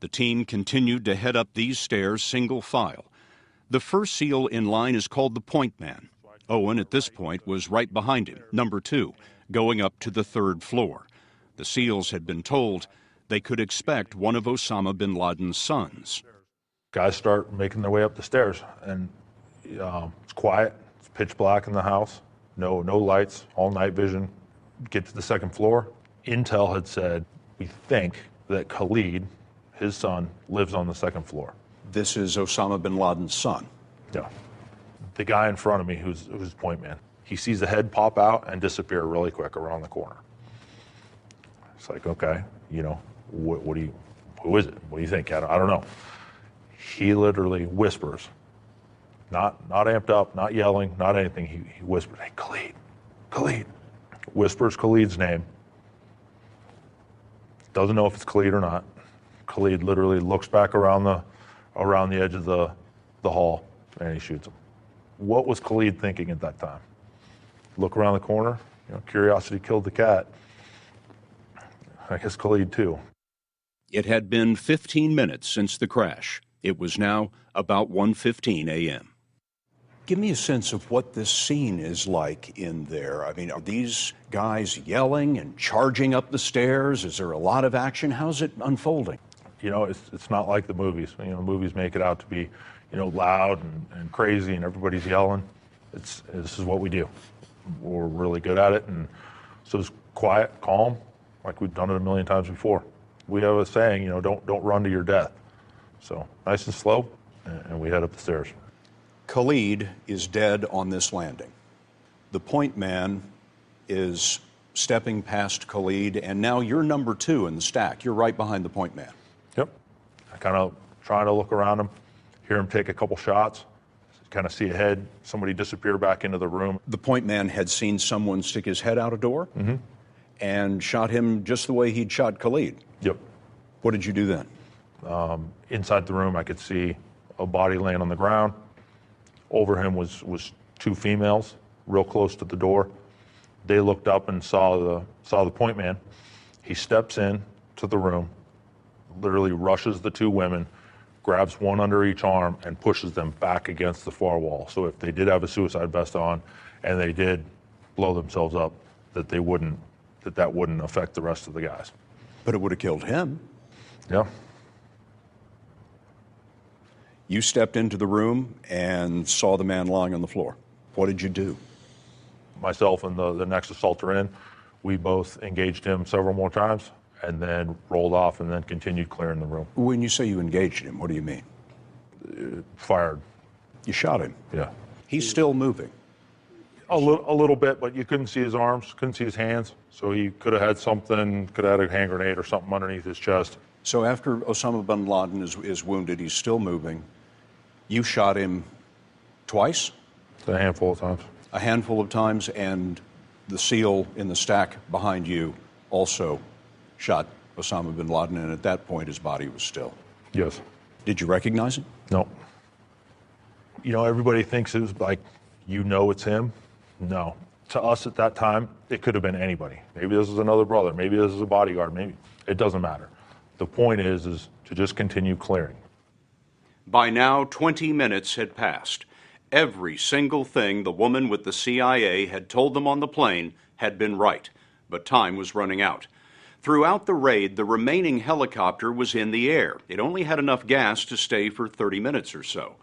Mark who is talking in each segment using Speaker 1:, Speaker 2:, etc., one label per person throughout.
Speaker 1: The team continued to head up these stairs single file. The first SEAL in line is called the point man. Owen, at this point, was right behind him, number 2, going up to the 3rd floor. The SEALs had been told they could expect one of Osama bin Laden's sons.
Speaker 2: Guys start making their way up the stairs, and it's quiet. It's pitch black in the house. No lights, all night vision. Get to the 2nd floor. Intel had said, we think that Khalid, his son, lives on the 2nd floor.
Speaker 1: This is Osama bin Laden's son.
Speaker 2: Yeah. The guy in front of me, who's point man, he sees the head pop out and disappear really quick around the corner. It's like, okay, who is it? What do you think? I don't know. He literally whispers, not amped up, not yelling, not anything. He whispers, hey, Khalid. Whispers Khalid's name. Doesn't know if it's Khalid or not. Khalid literally looks back around the edge of the hall, and he shoots him. What was Khalid thinking at that time? Look around the corner. Curiosity killed the cat. I guess Khalid too.
Speaker 1: It had been 15 minutes since the crash. It was now about 1:15 a.m. Give me a sense of what this scene is like in there. I mean, are these guys yelling and charging up the stairs? Is there a lot of action? How's it unfolding?
Speaker 2: It's not like the movies. Movies make it out to be, loud and crazy and everybody's yelling. This is what we do. We're really good at it, and so it's quiet, calm, like we've done it a million times before. We have a saying, don't run to your death. So nice and slow, and we head up the stairs.
Speaker 1: Khalid is dead on this landing. The point man is stepping past Khalid, and now you're number 2 in the stack. You're right behind the point man.
Speaker 2: Yep. I kind of trying to look around him, hear him take a couple shots, kind of see a head, somebody disappear back into the room.
Speaker 1: The point man had seen someone stick his head out a door and shot him just the way he'd shot Khalid.
Speaker 2: Yep.
Speaker 1: What did you do then?
Speaker 2: Inside the room, I could see a body laying on the ground. Over him was 2 females, real close to the door. They looked up and saw the point man. He steps in to the room, literally rushes the 2 women, grabs one under each arm, and pushes them back against the far wall. So if they did have a suicide vest on, and they did blow themselves up, that wouldn't affect the rest of the guys.
Speaker 1: But it would have killed him.
Speaker 2: Yeah.
Speaker 1: You stepped into the room and saw the man lying on the floor. What did you do?
Speaker 2: Myself and the next assaulter in, we both engaged him several more times and then rolled off and then continued clearing the room.
Speaker 1: When you say you engaged him, what do you mean?
Speaker 2: Fired.
Speaker 1: You shot him?
Speaker 2: Yeah.
Speaker 1: He's still moving?
Speaker 2: A little bit, but you couldn't see his arms, couldn't see his hands. So he could have had something, could have had a hand grenade or something underneath his chest.
Speaker 1: So after Osama bin Laden is wounded, he's still moving. You shot him twice?
Speaker 2: A handful of times.
Speaker 1: A handful of times, and the SEAL in the stack behind you also shot Osama bin Laden, and at that point his body was still.
Speaker 2: Yes.
Speaker 1: Did you recognize him?
Speaker 2: No. Everybody thinks it was like, it's him. No. To us at that time, it could have been anybody. Maybe this is another brother. Maybe this is a bodyguard. Maybe. It doesn't matter. The point is to just continue clearing.
Speaker 1: By now, 20 minutes had passed. Every single thing the woman with the CIA had told them on the plane had been right, but time was running out. Throughout the raid, the remaining helicopter was in the air. It only had enough gas to stay for 30 minutes or so.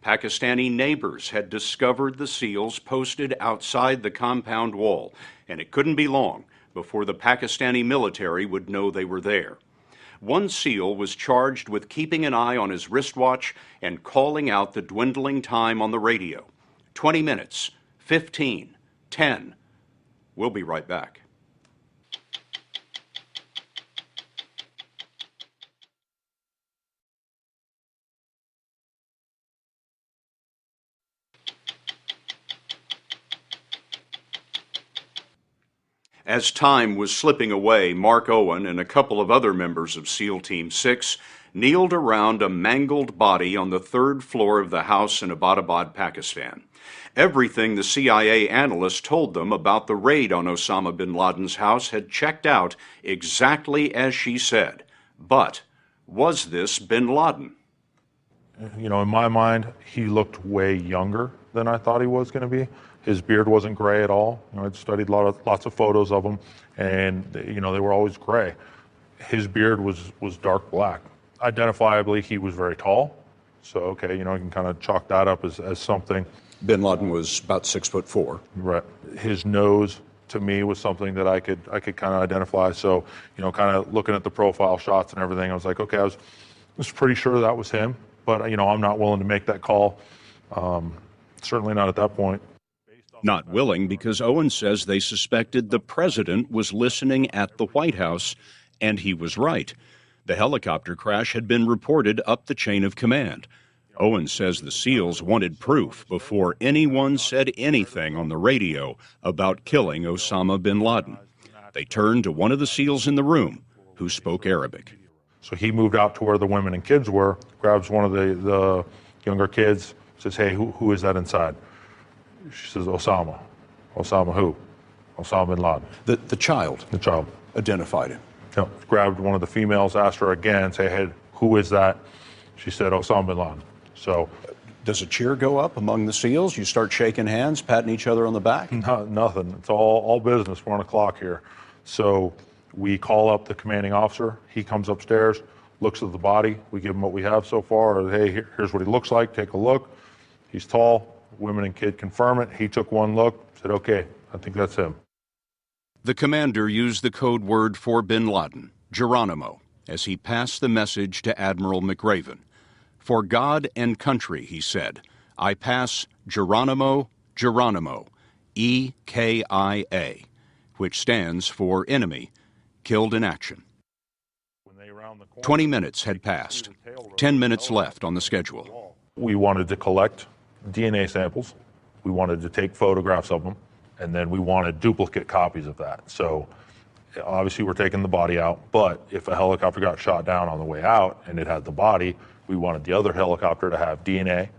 Speaker 1: Pakistani neighbors had discovered the SEALs posted outside the compound wall, and it couldn't be long before the Pakistani military would know they were there. One SEAL was charged with keeping an eye on his wristwatch and calling out the dwindling time on the radio. 20 minutes, 15, 10. We'll be right back. As time was slipping away, Mark Owen and a couple of other members of SEAL Team 6 kneeled around a mangled body on the 3rd floor of the house in Abbottabad, Pakistan. Everything the CIA analyst told them about the raid on Osama bin Laden's house had checked out exactly as she said. But Was this Bin Laden?
Speaker 2: You know, in my mind, he looked way younger than I thought he was going to be. His beard wasn't gray at all. You know, I'd studied lots of photos of him, and you know, they were always gray. His beard was dark black. Identifiably, he was very tall. So, okay, you know, I can kind of chalk that up as something.
Speaker 1: Bin Laden was about 6'4".
Speaker 2: Right. His nose, to me, was something that I could kind of identify. So, you know, kind of looking at the profile shots and everything, I was like, okay, I was pretty sure that was him. But, you know, I'm not willing to make that call. Certainly not at that point.
Speaker 1: Not willing because Owen says they suspected the president was listening at the White House, and he was right. The helicopter crash had been reported up the chain of command. Owen says the SEALs wanted proof before anyone said anything on the radio about killing Osama bin Laden. They turned to one of the SEALs in the room who spoke Arabic.
Speaker 2: So he moved out to where the women and kids were, grabs one of the younger kids, says, hey, who is that inside? She says, Osama. Osama who? Osama bin Laden.
Speaker 1: The child?
Speaker 2: The child.
Speaker 1: Identified him?
Speaker 2: No, grabbed one of the females, asked her again, say, hey, who is that? She said, Osama bin Laden. So,
Speaker 1: does a cheer go up among the SEALs? You start shaking hands, patting each other on the back?
Speaker 2: Nothing. It's all business. We're on a clock here. So we call up the commanding officer. He comes upstairs, looks at the body. We give him what we have so far. Hey, here's what he looks like. Take a look. He's tall. Women and kid confirm it. He took one look, said, okay, I think that's him.
Speaker 1: The commander used the code word for bin Laden, Geronimo, as he passed the message to Admiral McRaven. For God and country, he said, I pass Geronimo, Geronimo, EKIA, which stands for enemy, killed in action. 20 minutes had passed. 10 minutes left on the schedule.
Speaker 2: We wanted to collect DNA samples. We wanted to take photographs of them, and then we wanted duplicate copies of that. So obviously we're taking the body out, but if a helicopter got shot down on the way out and it had the body, we wanted the other helicopter to have DNA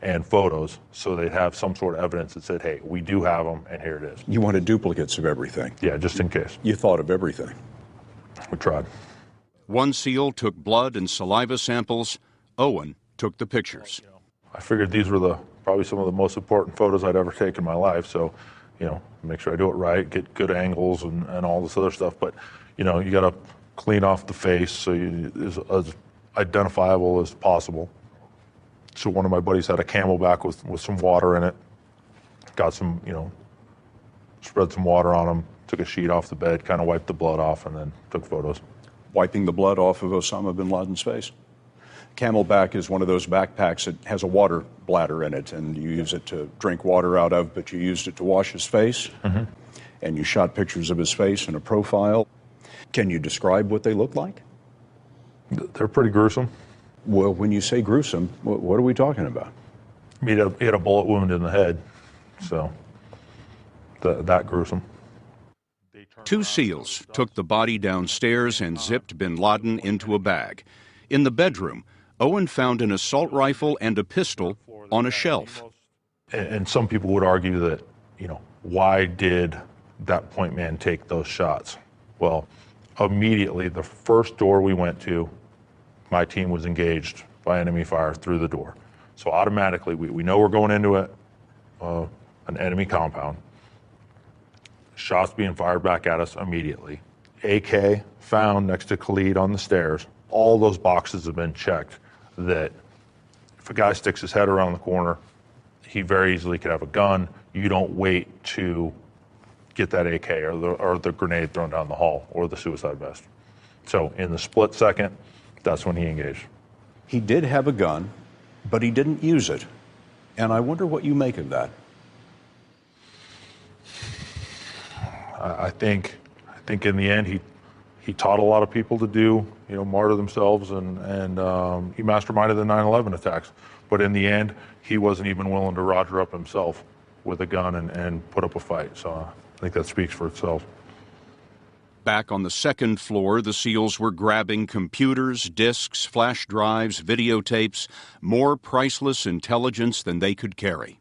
Speaker 2: and photos so they'd have some sort of evidence that said, hey, we do have them, and here it is.
Speaker 1: You wanted duplicates of everything?
Speaker 2: Yeah, just in case.
Speaker 1: You thought of everything?
Speaker 2: We tried.
Speaker 1: One SEAL took blood and saliva samples. Owen took the pictures.
Speaker 2: I figured these were probably some of the most important photos I'd ever take in my life. So, you know, make sure I do it right, get good angles and all this other stuff. But, you know, you got to clean off the face so as identifiable as possible. So one of my buddies had a Camelback with some water in it. Got some, you know, spread some water on him, took a sheet off the bed, kind of wiped the blood off, and then took photos.
Speaker 1: Wiping the blood off of Osama bin Laden's face? Camelback is one of those backpacks that has a water bladder in it, and you use it to drink water out of, but you used it to wash his face. Mm-hmm. And you shot pictures of his face in a profile. Can you describe what they look like?
Speaker 2: They're pretty gruesome.
Speaker 1: Well, when you say gruesome, what are we talking about?
Speaker 2: He had a bullet wound in the head, so that gruesome.
Speaker 1: Two SEALs took the body downstairs and zipped bin Laden into a bag. In the bedroom, Owen found an assault rifle and a pistol on a shelf.
Speaker 2: And some people would argue that, you know, why did that point man take those shots? Well, immediately, the first door we went to, my team was engaged by enemy fire through the door. So automatically, we know we're going into an enemy compound. Shots being fired back at us immediately. AK found next to Khalid on the stairs. All those boxes have been checked that if a guy sticks his head around the corner, he very easily could have a gun. You don't wait to get that AK or the grenade thrown down the hall or the suicide vest. So in the split second, that's when he engaged.
Speaker 1: He did have a gun, but he didn't use it. And I wonder what you make of that.
Speaker 2: I think in the end he taught a lot of people to do, you know, martyr themselves, and he masterminded the 9/11 attacks. But in the end, he wasn't even willing to roger up himself with a gun and put up a fight. So I think that speaks for itself.
Speaker 1: Back on the second floor, the SEALs were grabbing computers, disks, flash drives, videotapes, more priceless intelligence than they could carry.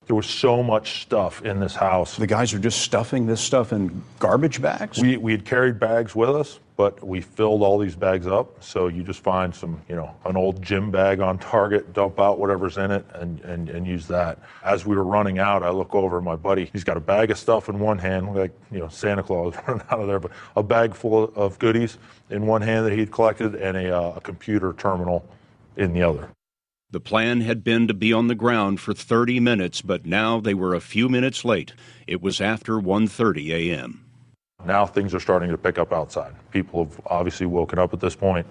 Speaker 2: There was so much stuff in this house.
Speaker 1: The guys are just stuffing this stuff in garbage bags?
Speaker 2: We had carried bags with us, but we filled all these bags up. So you just find some, an old gym bag on Target, dump out whatever's in it and use that. As we were running out, I look over at my buddy. He's got a bag of stuff in one hand, like, Santa Claus running out of there, but a bag full of goodies in one hand that he'd collected and a computer terminal in the other.
Speaker 1: The plan had been to be on the ground for 30 minutes, but now they were a few minutes late. It was after 1:30 a.m.
Speaker 2: Now things are starting to pick up outside. People have obviously woken up at this point.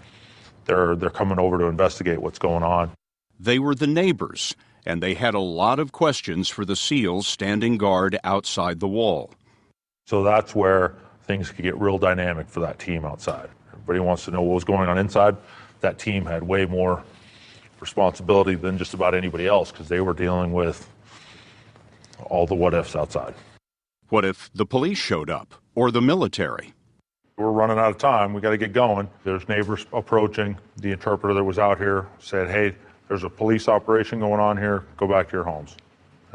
Speaker 2: They're coming over to investigate what's going on.
Speaker 1: They were the neighbors, and they had a lot of questions for the SEALs standing guard outside the wall.
Speaker 2: So that's where things could get real dynamic for that team outside. Everybody wants to know what was going on inside. That team had way more responsibility than just about anybody else because they were dealing with all the what ifs outside.
Speaker 1: What if the police showed up or the military?
Speaker 2: We're running out of time. We got to get going. There's neighbors approaching. The interpreter that was out here said, "Hey, there's a police operation going on here. Go back to your homes."